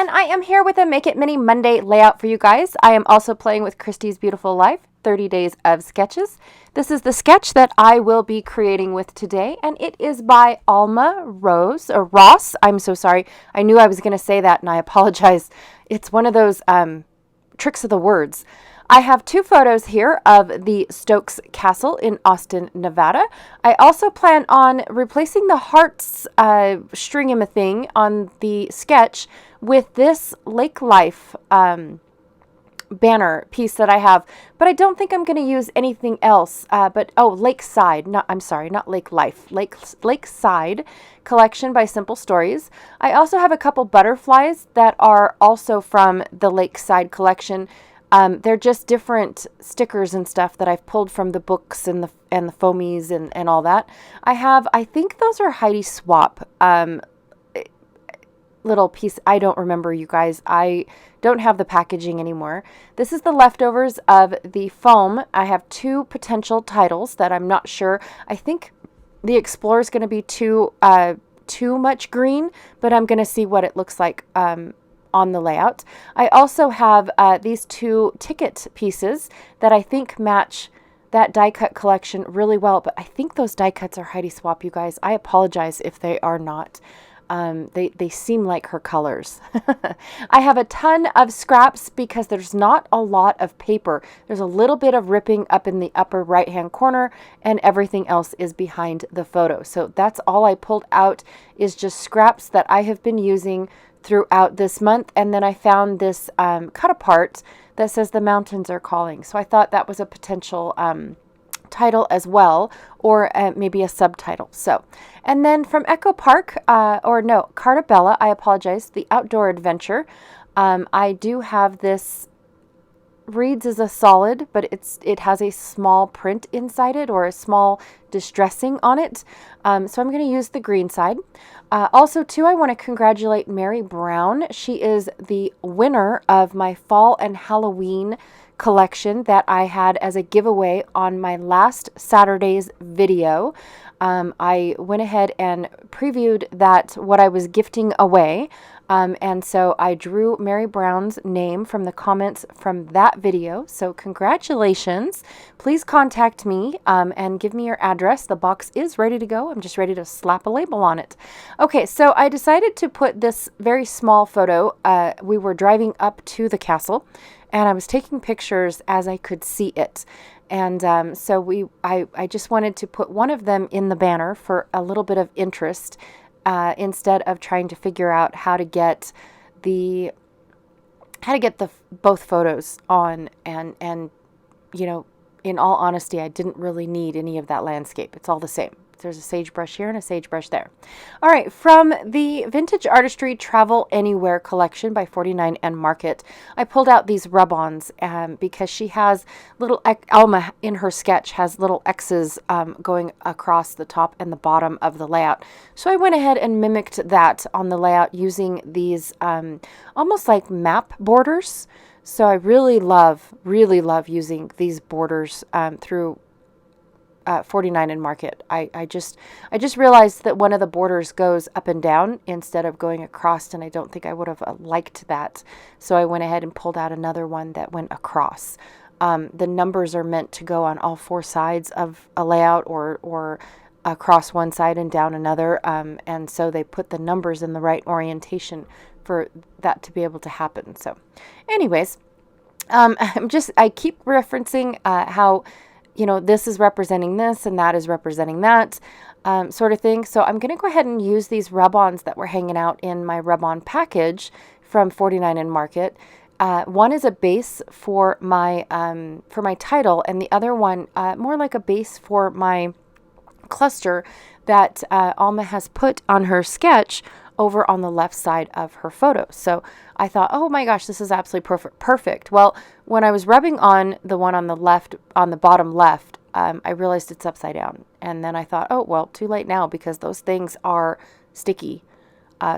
and I am here with a Make It Mini Monday layout for you guys. I am also playing with Christy's Beautiful Life, 30 Days of Sketches. This is the sketch that I will be creating with today, and it is by Alma Ross. I'm so sorry. I knew I was going to say that, and I apologize. It's one of those tricks of the words. I have two photos here of the Stokes Castle in Austin, Nevada. I also plan on replacing the hearts string-a-thing on the sketch with this Lake Life banner piece that I have, but I don't think I'm going to use anything else. Lakeside. Not Lake Life. Lakeside collection by Simple Stories. I also have a couple butterflies that are also from the Lakeside collection. They're just different stickers and stuff that I've pulled from the books and the foamies and all that. I think those are Heidi Swap little piece. I don't remember, you guys. I don't have the packaging anymore. This is the leftovers of the foam. I have two potential titles that I'm not sure. I think the Explorer is going to be too much green, but I'm going to see what it looks like on the layout. I also have these two ticket pieces that I think match that die cut collection really well, but I think those die cuts are Heidi Swap, you guys. I apologize if they are not. They seem like her colors. I have a ton of scraps because there's not a lot of paper. There's a little bit of ripping up in the upper right hand corner, and everything else is behind the photo. So that's all I pulled out, is just scraps that I have been using throughout this month. And then I found this cut apart that says The Mountains Are Calling. So I thought that was a potential title as well, or maybe a subtitle. So, and then from Echo Park, Cartabella, I apologize, The Outdoor Adventure. I do have this, reads as a solid, but it has a small print inside it, or a small distressing on it. So I'm going to use the green side. Also, too, I want to congratulate Mary Brown. She is the winner of my fall and Halloween collection that I had as a giveaway on my last Saturday's video. I went ahead and previewed that, what I was gifting away. And so I drew Mary Brown's name from the comments from that video. So congratulations. Please contact me and give me your address. The box is ready to go. I'm just ready to slap a label on it. Okay, so I decided to put this very small photo. We were driving up to the castle, and I was taking pictures as I could see it. And I just wanted to put one of them in the banner for a little bit of interest, instead of trying to figure out how to get the both photos on. And you know, in all honesty, I didn't really need any of that landscape. It's all the same. There's a sagebrush here and a sagebrush there. All right, from the Vintage Artistry Travel Anywhere collection by 49 and Market, I pulled out these rub-ons because she has little, Alma in her sketch has little X's going across the top and the bottom of the layout. So I went ahead and mimicked that on the layout using these almost like map borders. So I really love using these borders through 49 and Market. I just realized that one of the borders goes up and down instead of going across, and I don't think I would have liked that. So I went ahead and pulled out another one that went across. The numbers are meant to go on all four sides of a layout, or across one side and down another. And so they put the numbers in the right orientation for that to be able to happen. So anyways, I keep referencing how, you know, this is representing this and that is representing that, sort of thing. So I'm going to go ahead and use these rub-ons that were hanging out in my rub-on package from 49 and Market. One is a base for my title, and the other one more like a base for my cluster that Alma has put on her sketch over on the left side of her photo. So I thought, oh my gosh, this is absolutely perfect. Well, when I was rubbing on the one on the left, on the bottom left, I realized it's upside down. And then I thought, oh, well, too late now, because those things are sticky,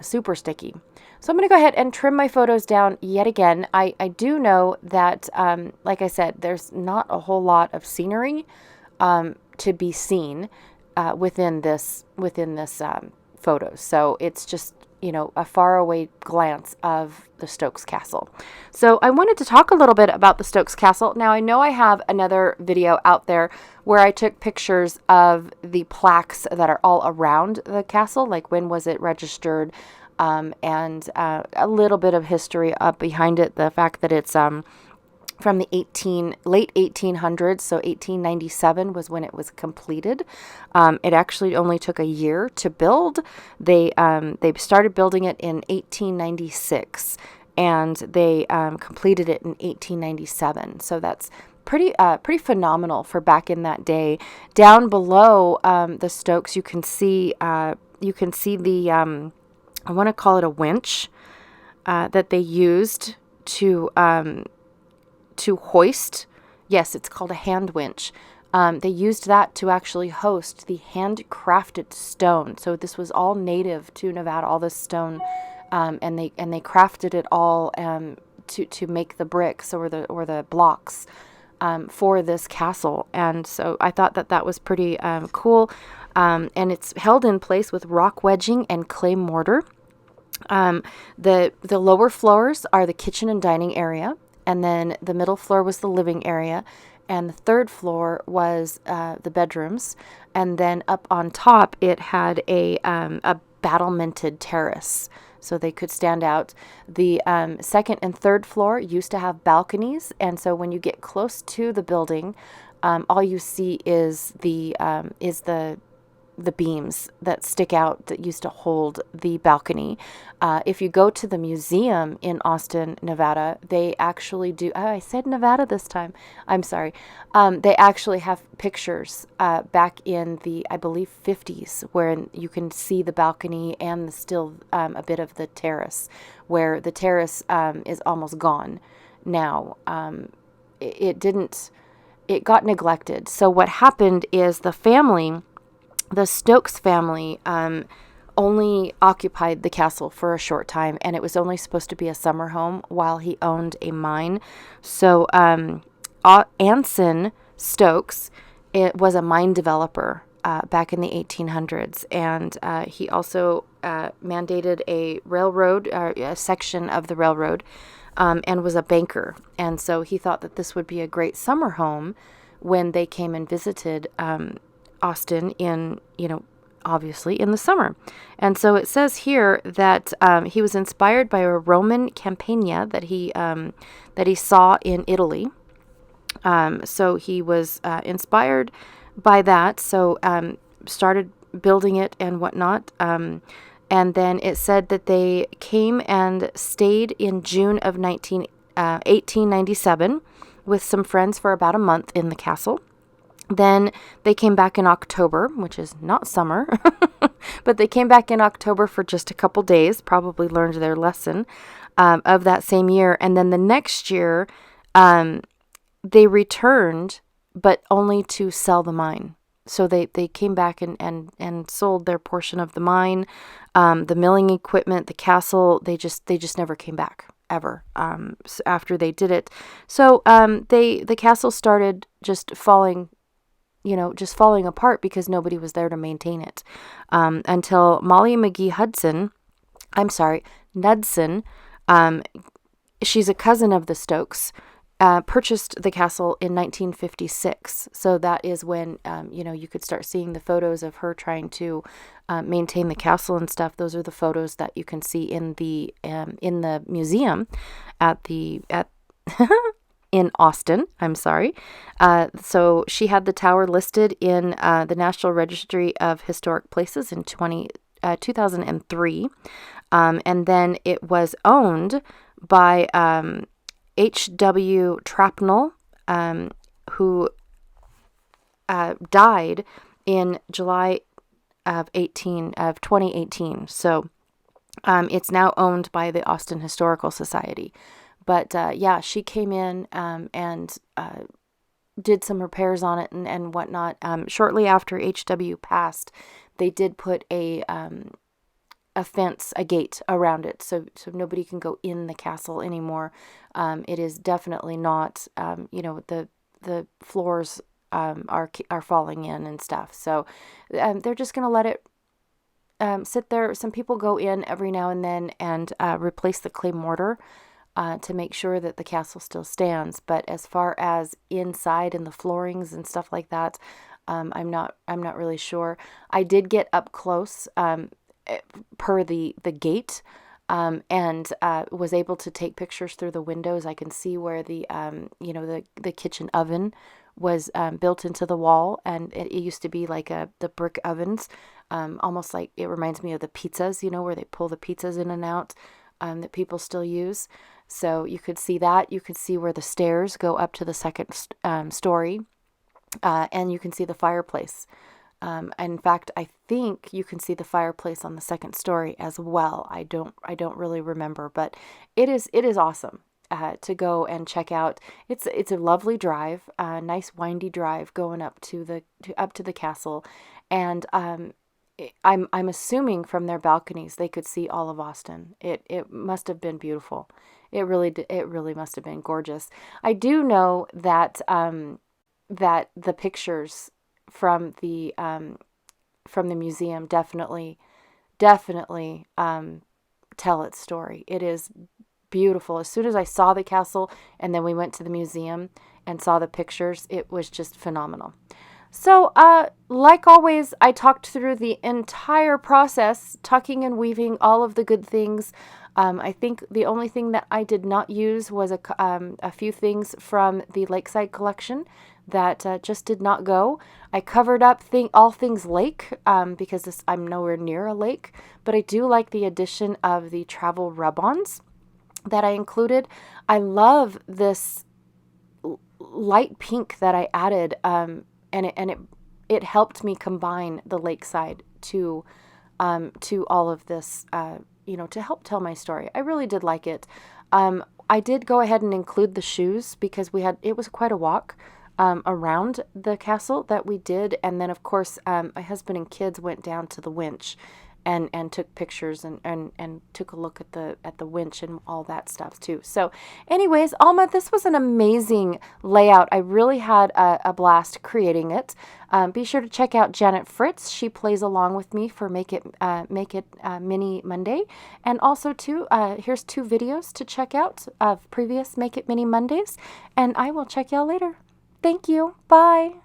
super sticky. So I'm going to go ahead and trim my photos down yet again. I do know that, like I said, there's not a whole lot of scenery to be seen within this photo. So it's just a faraway glance of the Stokes Castle. So I wanted to talk a little bit about the Stokes Castle. Now, I know I have another video out there where I took pictures of the plaques that are all around the castle, like when was it registered, and a little bit of history up behind it, the fact that it's from the late 1800s, so 1897 was when it was completed. It actually only took a year to build. They started building it in 1896, and they completed it in 1897. So that's pretty phenomenal for back in that day. Down below the Stokes, you can see the I want to call it a winch that they used to hoist. Yes, it's called a hand winch. They used that to actually host the handcrafted stone. So this was all native to Nevada, all this stone, and they crafted it all to make the bricks or the blocks for this castle. And so I thought that was pretty cool. And it's held in place with rock wedging and clay mortar. The lower floors are the kitchen and dining area. And then the middle floor was the living area, and the third floor was the bedrooms. And then up on top, it had a battlemented terrace, so they could stand out. The second and third floor used to have balconies, and so when you get close to the building, all you see is the beams that stick out that used to hold the balcony. If you go to the museum in Austin, Nevada, they actually do. Oh, I said Nevada this time. I'm sorry. They actually have pictures back in the, I believe, 50s, where you can see the balcony and still a bit of the terrace, where the terrace is almost gone now. It got neglected. So what happened is the Stokes family only occupied the castle for a short time, and it was only supposed to be a summer home while he owned a mine. So Anson Stokes, it was a mine developer back in the 1800s, and he also mandated a railroad, a section of the railroad, and was a banker. And so he thought that this would be a great summer home when they came and visited Austin in, obviously in the summer. And so it says here that he was inspired by a Roman campagna that he saw in Italy. So he was inspired by that. So started building it and whatnot. And then it said that they came and stayed in June of 1897 with some friends for about a month in the castle. Then they came back in October, which is not summer, but they came back in October for just a couple days, probably learned their lesson of that same year. And then the next year, they returned, but only to sell the mine. So they came back and sold their portion of the mine, the milling equipment, the castle. They just never came back ever after they did it. So the castle started just falling apart because nobody was there to maintain it, until Molly McGee Knudsen, she's a cousin of the Stokes, purchased the castle in 1956. So that is when, you could start seeing the photos of her trying to maintain the castle and stuff. Those are the photos that you can see in the museum in Austin, I'm sorry. So she had the tower listed in the National Registry of Historic Places in 2003. And then it was owned by H.W. Trapnell, who died in July of 2018. So it's now owned by the Austin Historical Society. But she came in and did some repairs on it and whatnot. Shortly after HW passed, they did put a fence, a gate around it, so nobody can go in the castle anymore. It is definitely not, the floors are falling in and stuff. So they're just going to let it sit there. Some people go in every now and then and replace the clay mortar to make sure that the castle still stands. But as far as inside and the floorings and stuff like that, I'm not really sure. I did get up close per the gate. And was able to take pictures through the windows. I can see where the kitchen oven was built into the wall, and it used to be like the brick ovens, almost like it reminds me of the pizzas, where they pull the pizzas in and out, that people still use. So you could see that. You could see where the stairs go up to the second story, and you can see the fireplace. In fact, I think you can see the fireplace on the second story as well. I don't really remember, but it is awesome to go and check out. It's a lovely drive, a nice windy drive going up to the castle, and I'm assuming from their balconies they could see all of Austin. It must have been beautiful. It really must have been gorgeous. I do know that that the pictures from the museum definitely tell its story. It is beautiful. As soon as I saw the castle and then we went to the museum and saw the pictures, it was just phenomenal. So, like always, I talked through the entire process, tucking and weaving all of the good things. I think the only thing that I did not use was a few things from the Lakeside collection that just did not go. I covered up all things lake because I'm nowhere near a lake, but I do like the addition of the travel rub-ons that I included. I love this light pink that I added, and it helped me combine the Lakeside to all of this, to help tell my story. I really did like it. I did go ahead and include the shoes because it was quite a walk around the castle that we did, and then of course my husband and kids went down to the winch and took pictures and took a look at the winch and all that stuff too. So anyways, Alma, this was an amazing layout. I really had a blast creating it. Be sure to check out Janet Fritz. She plays along with me for Make It Mini Monday. And also too, here's 2 videos to check out of previous Make It Mini Mondays. And I will check y'all later. Thank you. Bye.